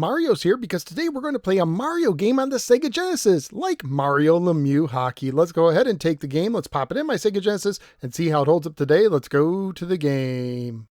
Mario's here because today we're going to play a Mario game on the Sega Genesis, like Mario Lemieux Hockey. Let's go ahead and take the game. Let's pop it in my Sega Genesis and see how it holds up today. Let's go to the game.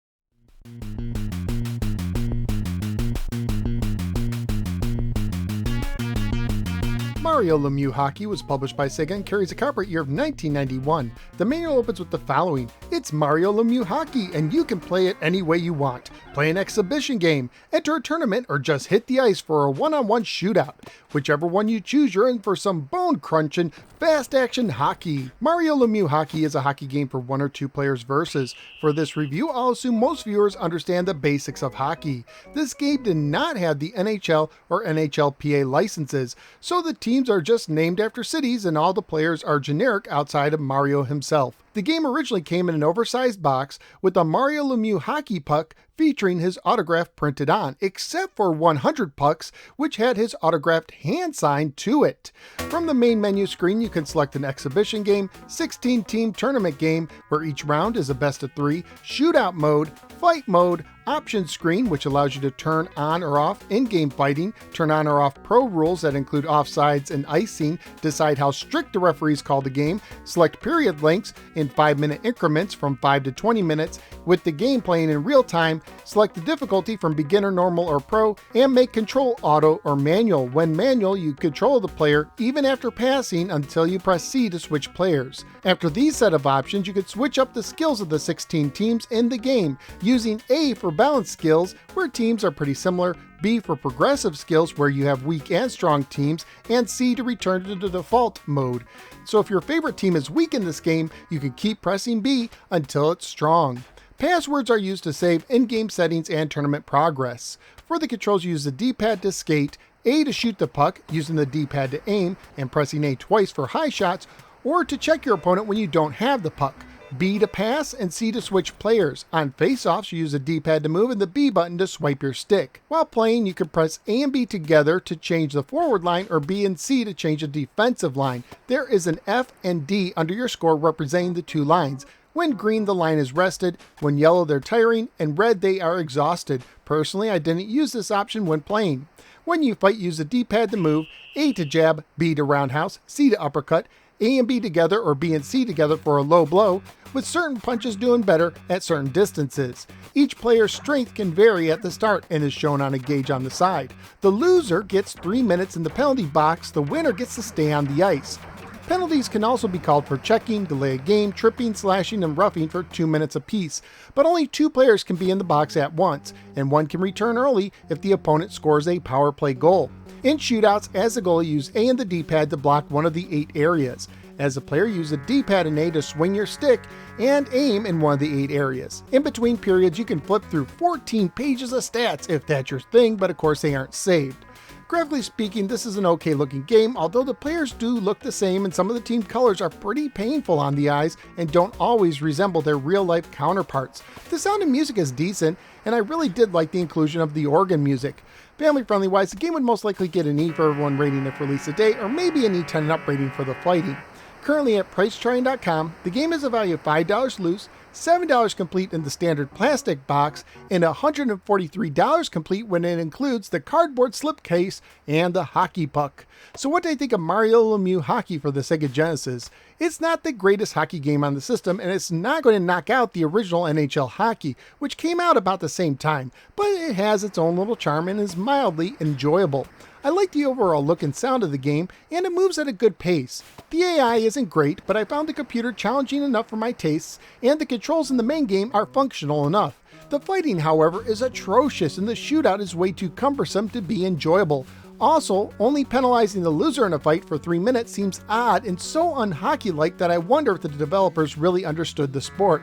Mario Lemieux Hockey was published by Sega and carries a copyright year of 1991. The manual opens with the following. It's Mario Lemieux Hockey, and you can play it any way you want. Play an exhibition game, enter a tournament, or just hit the ice for a one-on-one shootout. Whichever one you choose, you're in for some bone-crunching, fast-action hockey. Mario Lemieux Hockey is a hockey game for 1 or 2 players versus. For this review, I'll assume most viewers understand the basics of hockey. This game did not have the NHL or NHLPA licenses, so the teams are just named after cities and all the players are generic outside of Mario himself. The game originally came in an oversized box with a Mario Lemieux hockey puck featuring his autograph printed on, except for 100 pucks, which had his autographed hand signed to it. From the main menu screen, you can select an exhibition game, 16-team tournament game, where each round is a best of 3, shootout mode, fight mode, options screen, which allows you to turn on or off in-game fighting, turn on or off pro rules that include offsides and icing, decide how strict the referees call the game, select period lengths in 5-minute increments from 5 to 20 minutes, with the game playing in real time, select the difficulty from beginner, normal, or pro, and make control auto or manual. When manual, you control the player even after passing until you press C to switch players. After these set of options, you can switch up the skills of the 16 teams in the game, using A for balance skills, where teams are pretty similar, B for progressive skills, where you have weak and strong teams, and C to return to the default mode. So if your favorite team is weak in this game, you can keep pressing B until it's strong. Passwords are used to save in-game settings and tournament progress. For the controls, you use the D-pad to skate, A to shoot the puck, using the D-pad to aim, and pressing A twice for high shots, or to check your opponent when you don't have the puck. B to pass, and C to switch players. On face-offs, you use the D-pad to move and the B button to swipe your stick. While playing, you can press A and B together to change the forward line, or B and C to change the defensive line. There is an F and D under your score representing the 2 lines. When green, the line is rested. When yellow, they're tiring, and red, they are exhausted. Personally, I didn't use this option when playing. When you fight, use the D-pad to move, A to jab, B to roundhouse, C to uppercut, A and B together or B and C together for a low blow, with certain punches doing better at certain distances. Each player's strength can vary at the start and is shown on a gauge on the side. The loser gets 3 minutes in the penalty box, the winner gets to stay on the ice. Penalties can also be called for checking, delay a game, tripping, slashing, and roughing for 2 minutes apiece, but only 2 players can be in the box at once, and one can return early if the opponent scores a power play goal. In shootouts, as a goalie, use A and the D-pad to block one of the 8 areas. As a player, use the D-pad and A to swing your stick and aim in one of the 8 areas. In between periods, you can flip through 14 pages of stats if that's your thing, but of course they aren't saved. Graphically speaking, this is an okay looking game, although the players do look the same and some of the team colors are pretty painful on the eyes and don't always resemble their real life counterparts. The sound and music is decent, and I really did like the inclusion of the organ music. Family friendly wise, the game would most likely get an E for everyone rating if released today, or maybe an E10 and up rating for the fighting. Currently at PriceTrying.com, the game is a value of $5 loose, $7 complete in the standard plastic box, and $143 complete when it includes the cardboard slipcase and the hockey puck. So what do I think of Mario Lemieux Hockey for the Sega Genesis? It's not the greatest hockey game on the system, and it's not going to knock out the original NHL Hockey, which came out about the same time, but it has its own little charm and is mildly enjoyable. I like the overall look and sound of the game, and it moves at a good pace. The AI isn't great, but I found the computer challenging enough for my tastes, and the controls in the main game are functional enough. The fighting, however, is atrocious, and the shootout is way too cumbersome to be enjoyable. Also, only penalizing the loser in a fight for 3 minutes seems odd and so unhockey-like that I wonder if the developers really understood the sport.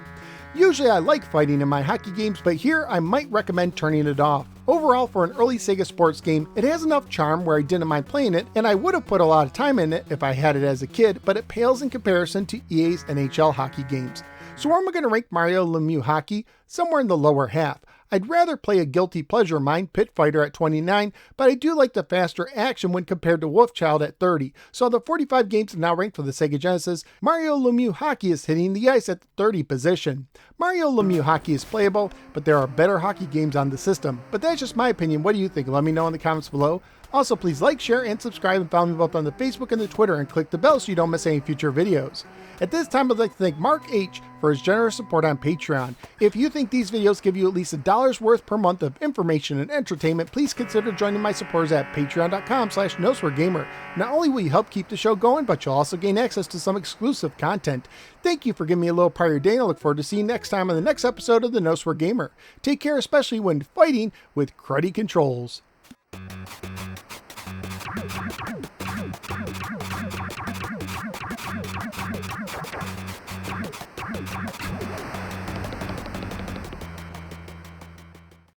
Usually I like fighting in my hockey games, but here I might recommend turning it off. Overall, for an early Sega sports game, it has enough charm where I didn't mind playing it, and I would have put a lot of time in it if I had it as a kid, but it pales in comparison to EA's NHL hockey games. So where am I going to rank Mario Lemieux Hockey? Somewhere in the lower half. I'd rather play a guilty pleasure of mine, Pit Fighter, at 29, but I do like the faster action when compared to Wolfchild at 30. So the 45 games now ranked for the Sega Genesis, Mario Lemieux Hockey is hitting the ice at the 30 position. Mario Lemieux Hockey is playable, but there are better hockey games on the system. But that's just my opinion. What do you think? Let me know in the comments below. Also, please like, share, and subscribe, and follow me both on the Facebook and the Twitter, and click the bell so you don't miss any future videos. At this time, I'd like to thank Mark H. for his generous support on Patreon. If you think these videos give you at least $1 worth per month of information and entertainment, please consider joining my supporters at patreon.com/NoSwearGamer. Not only will you help keep the show going, but you'll also gain access to some exclusive content. Thank you for giving me a little part of your day, and I look forward to seeing you next time on the next episode of the No Swear Gamer. Take care, especially when fighting with cruddy controls.